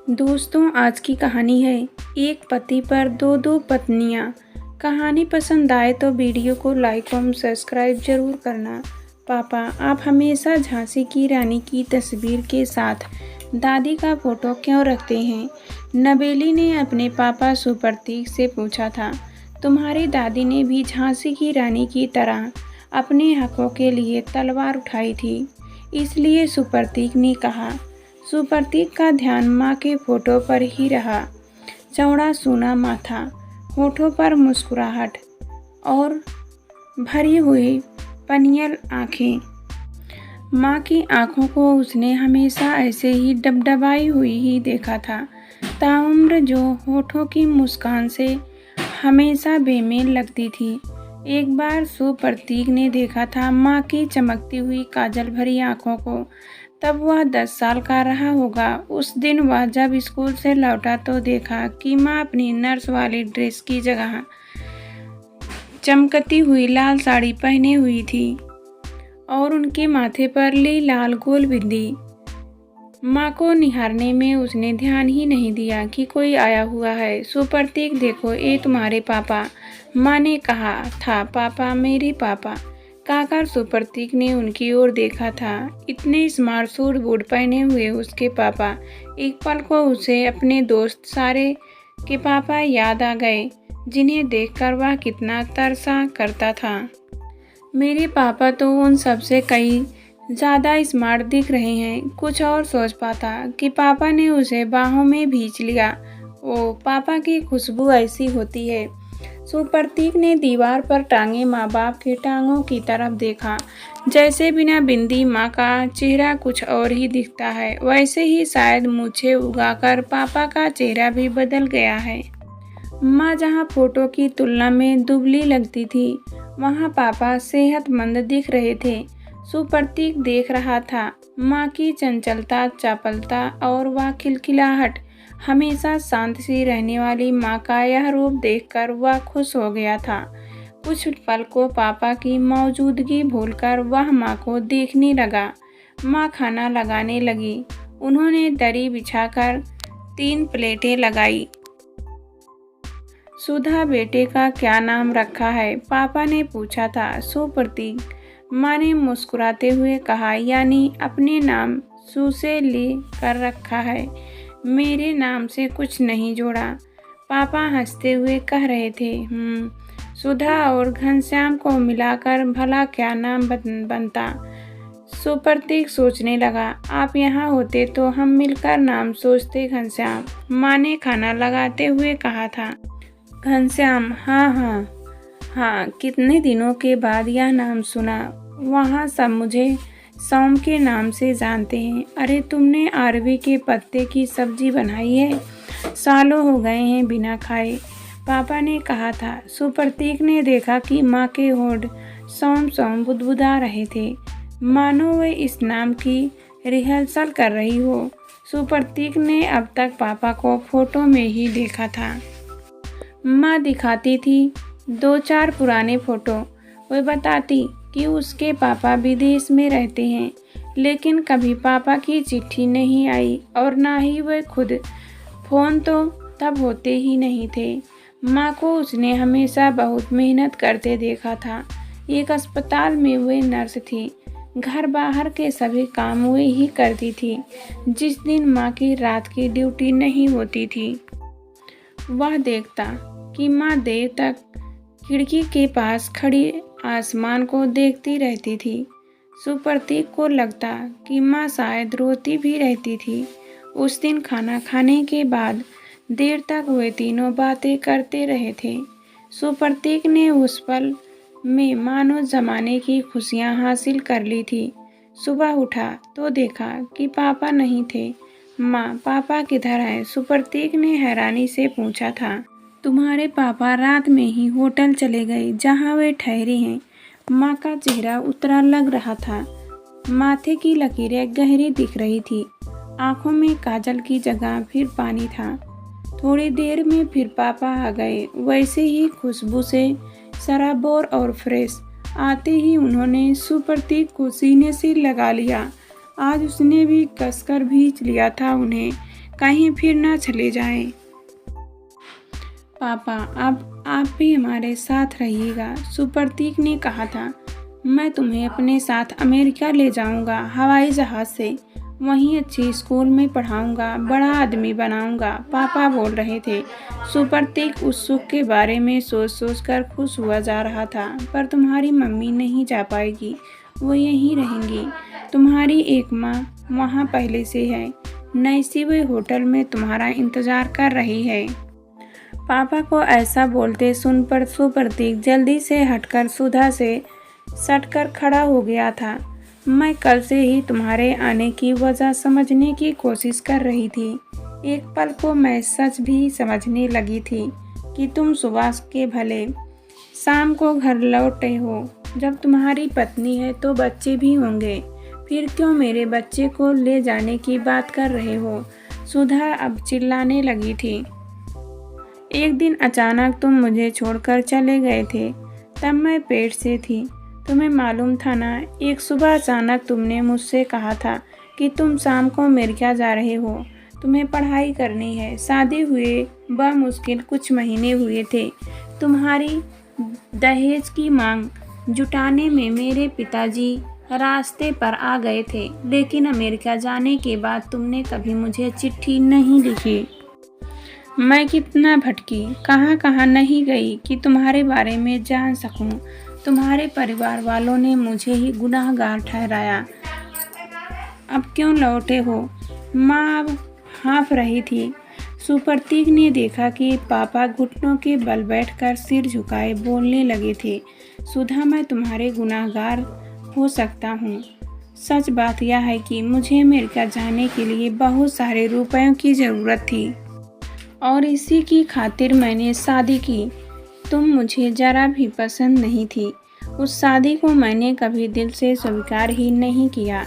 दोस्तों, आज की कहानी है एक पति पर दो दो पत्नियां। कहानी पसंद आए तो वीडियो को लाइक और सब्सक्राइब जरूर करना। पापा, आप हमेशा झांसी की रानी की तस्वीर के साथ दादी का फोटो क्यों रखते हैं? नवेली ने अपने पापा सुप्रतीक से पूछा था। तुम्हारी दादी ने भी झांसी की रानी की तरह अपने हकों के लिए तलवार उठाई थी, इसलिए सुप्रतीक ने कहा। सुप्रतीक का ध्यान माँ के फोटो पर ही रहा। चौड़ा सूना माथा, होठों पर मुस्कुराहट और भरी हुई पनियल आँखें। माँ की आँखों को उसने हमेशा ऐसे ही डबडबाई हुई ही देखा था, ताउम्र जो होठों की मुस्कान से हमेशा बेमेल लगती थी। एक बार सुप्रतीक ने देखा था माँ की चमकती हुई काजल भरी आँखों को। तब वह 10 साल का रहा होगा। उस दिन वह जब स्कूल से लौटा तो देखा कि माँ अपनी नर्स वाली ड्रेस की जगह चमकती हुई लाल साड़ी पहने हुई थी और उनके माथे पर ली लाल गोल बिंदी। माँ को निहारने में उसने ध्यान ही नहीं दिया कि कोई आया हुआ है। सुप्रतीक, देखो, ये तुम्हारे पापा, माँ ने कहा था। पापा, मेरे पापा, कहकर सुप्रतीक ने उनकी ओर देखा था। इतने स्मार्ट सूट बूट पहने हुए उसके पापा। एक पल को उसे अपने दोस्त सारे के पापा याद आ गए, जिन्हें देखकर वह कितना तरसा करता था। मेरे पापा तो उन सबसे कई ज़्यादा स्मार्ट दिख रहे हैं। कुछ और सोच पाता कि पापा ने उसे बाहों में भींच लिया। ओ, पापा की खुशबू ऐसी होती है। सुप्रतीक ने दीवार पर टांगे माँ बाप के टांगों की तरफ देखा। जैसे बिना बिंदी माँ का चेहरा कुछ और ही दिखता है, वैसे ही शायद मूछें उगाकर पापा का चेहरा भी बदल गया है। माँ जहाँ फोटो की तुलना में दुबली लगती थी, वहाँ पापा सेहतमंद दिख रहे थे। सुप्रतीक देख रहा था माँ की चंचलता, चपलता और वह खिलखिलाहट। हमेशा शांत सी रहने वाली माँ का यह रूप देखकर वह खुश हो गया था। कुछ पल को पापा की मौजूदगी भूलकर वह माँ को देखने लगा। माँ खाना लगाने लगी। उन्होंने दरी बिछाकर 3 प्लेटें लगाई। सुधा, बेटे का क्या नाम रखा है? पापा ने पूछा था। सुप्रतीक, माँ ने मुस्कुराते हुए कहा, यानी अपने नाम सु से ले कर रखा है, मेरे नाम से कुछ नहीं जोड़ा। पापा हंसते हुए कह रहे थे, सुधा और घनश्याम को मिलाकर भला क्या नाम बनता? सुप्रतीक सोचने लगा, आप यहाँ होते तो हम मिलकर नाम सोचते घनश्याम, माँ ने खाना लगाते हुए कहा था। घनश्याम, हाँ, कितने दिनों के बाद यह नाम सुना। वहाँ सब मुझे सौम के नाम से जानते हैं। अरे, तुमने अरबी के पत्ते की सब्जी बनाई है? सालों हो गए हैं बिना खाए, पापा ने कहा था। सुप्रतीक ने देखा कि माँ के होठ सौम बुदबुदा रहे थे, मानो वे इस नाम की रिहर्सल कर रही हो। सुप्रतीक ने अब तक पापा को फोटो में ही देखा था। माँ दिखाती थी 2-4 पुराने फोटो। वे बताती कि उसके पापा विदेश में रहते हैं, लेकिन कभी पापा की चिट्ठी नहीं आई और ना ही वे खुद। फ़ोन तो तब होते ही नहीं थे। माँ को उसने हमेशा बहुत मेहनत करते देखा था। एक अस्पताल में वे नर्स थी। घर बाहर के सभी काम वे ही करती थी। जिस दिन माँ की रात की ड्यूटी नहीं होती थी, वह देखता कि माँ देर तक खिड़की के पास खड़ी आसमान को देखती रहती थी। सुप्रतीक को लगता कि माँ शायद रोती भी रहती थी। उस दिन खाना खाने के बाद देर तक वे तीनों बातें करते रहे थे। सुप्रतीक ने उस पल में मानो जमाने की खुशियाँ हासिल कर ली थी। सुबह उठा तो देखा कि पापा नहीं थे। माँ, पापा किधर हैं? सुप्रतीक ने हैरानी से पूछा था। तुम्हारे पापा रात में ही होटल चले गए जहाँ वे ठहरे हैं। माँ का चेहरा उतरा लग रहा था। माथे की लकीरें गहरी दिख रही थी। आंखों में काजल की जगह फिर पानी था। थोड़ी देर में फिर पापा आ गए, वैसे ही खुशबू से सराबोर और फ्रेश। आते ही उन्होंने सुप्रतीक को सीने से लगा लिया। आज उसने भी कसकर भींच लिया था उन्हें। कहीं फिर ना चले जाएं। पापा, अब आप भी हमारे साथ रहिएगा, सुप्रतीक ने कहा था। मैं तुम्हें अपने साथ अमेरिका ले जाऊंगा, हवाई जहाज से। वहीं अच्छे स्कूल में पढ़ाऊंगा, बड़ा आदमी बनाऊंगा, पापा बोल रहे थे। सुप्रतीक उस सुख के बारे में सोच सोच कर खुश हुआ जा रहा था। पर तुम्हारी मम्मी नहीं जा पाएगी, वो यहीं रहेंगी। तुम्हारी एक माँ वहाँ पहले से है, नैसीब होटल में तुम्हारा इंतजार कर रही है। पापा को ऐसा बोलते सुन पर सुप्रतीक जल्दी से हटकर सुधा से सटकर खड़ा हो गया था। मैं कल से ही तुम्हारे आने की वजह समझने की कोशिश कर रही थी। एक पल को मैं सच भी समझने लगी थी कि तुम सुबह के भले शाम को घर लौटे हो। जब तुम्हारी पत्नी है तो बच्चे भी होंगे, फिर क्यों मेरे बच्चे को ले जाने की बात कर रहे हो? सुधा अब चिल्लाने लगी थी। एक दिन अचानक तुम मुझे छोड़कर चले गए थे, तब मैं पेट से थी। तुम्हें मालूम था ना, एक सुबह अचानक तुमने मुझसे कहा था कि तुम शाम को अमेरिका जा रहे हो, तुम्हें पढ़ाई करनी है। शादी हुए बमुश्किल कुछ महीने हुए थे। तुम्हारी दहेज की मांग जुटाने में मेरे पिताजी रास्ते पर आ गए थे, लेकिन अमेरिका जाने के बाद तुमने कभी मुझे चिट्ठी नहीं लिखी। मैं कितना भटकी, कहाँ कहाँ नहीं गई कि तुम्हारे बारे में जान सकूं। तुम्हारे परिवार वालों ने मुझे ही गुनाहगार ठहराया। अब क्यों लौटे हो? माँ अब हाँफ रही थी। सुप्रतीक ने देखा कि पापा घुटनों के बल बैठकर सिर झुकाए बोलने लगे थे। सुधा, मैं तुम्हारे गुनाहगार हो सकता हूँ। सच बात यह है कि मुझे अमेरिका जाने के लिए बहुत सारे रुपयों की ज़रूरत थी और इसी की खातिर मैंने शादी की। तुम मुझे जरा भी पसंद नहीं थी। उस शादी को मैंने कभी दिल से स्वीकार ही नहीं किया।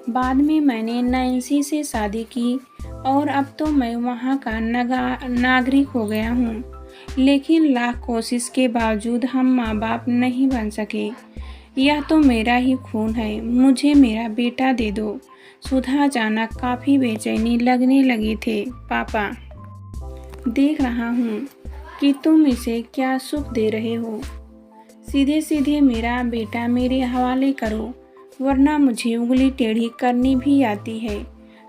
बाद में मैंने नैन्सी से शादी की और अब तो मैं वहाँ का नागरिक हो गया हूँ। लेकिन लाख कोशिश के बावजूद हम माँ बाप नहीं बन सके। यह तो मेरा ही खून है, मुझे मेरा बेटा दे दो। सुधा अचानक काफ़ी बेचैनी लगने लगी थे। पापा, देख रहा हूँ कि तुम इसे क्या सुख दे रहे हो। सीधे सीधे मेरा बेटा मेरे हवाले करो, वरना मुझे उंगली टेढ़ी करनी भी आती है।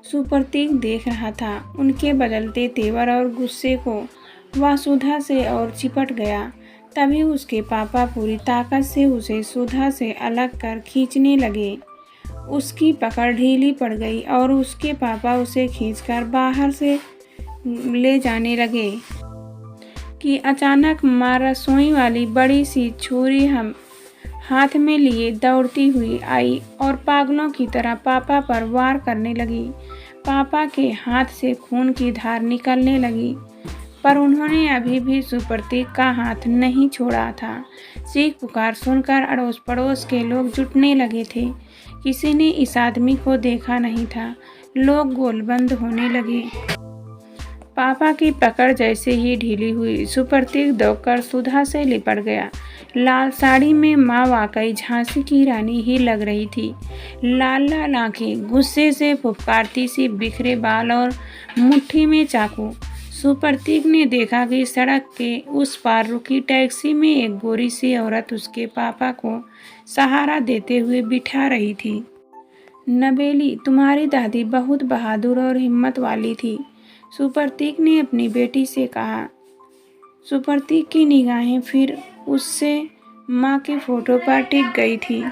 सुप्रतीक देख रहा था उनके बदलते तेवर और गुस्से को। वह सुधा से और चिपट गया। तभी उसके पापा पूरी ताकत से उसे सुधा से अलग कर खींचने लगे। उसकी पकड़ ढीली पड़ गई और उसके पापा उसे खींचकर बाहर से ले जाने लगे कि अचानक माँ रसोई वाली बड़ी सी छुरी हम हाथ में लिए दौड़ती हुई आई और पागलों की तरह पापा पर वार करने लगी। पापा के हाथ से खून की धार निकलने लगी, पर उन्होंने अभी भी सुप्रतीक का हाथ नहीं छोड़ा था। चीख पुकार सुनकर अड़ोस पड़ोस के लोग जुटने लगे थे। किसी ने इस आदमी को देखा नहीं था। लोग गोलबंद होने लगे। पापा की पकड़ जैसे ही ढीली हुई, सुप्रतीक दौड़कर सुधा से लिपट गया। लाल साड़ी में माँ वाकई झांसी की रानी ही लग रही थी। लाल लाल आंखें, गुस्से से फुफकारती सी, बिखरे बाल और मुट्ठी में चाकू। सुप्रतीक ने देखा कि सड़क के उस पार रुकी टैक्सी में एक गोरी सी औरत उसके पापा को सहारा देते हुए बिठा रही थी। नबेली, तुम्हारी दादी बहुत बहादुर और हिम्मत वाली थी, सुप्रतीक ने अपनी बेटी से कहा। सुप्रतीक की निगाहें फिर उससे माँ के फोटो पर टिक गई थी।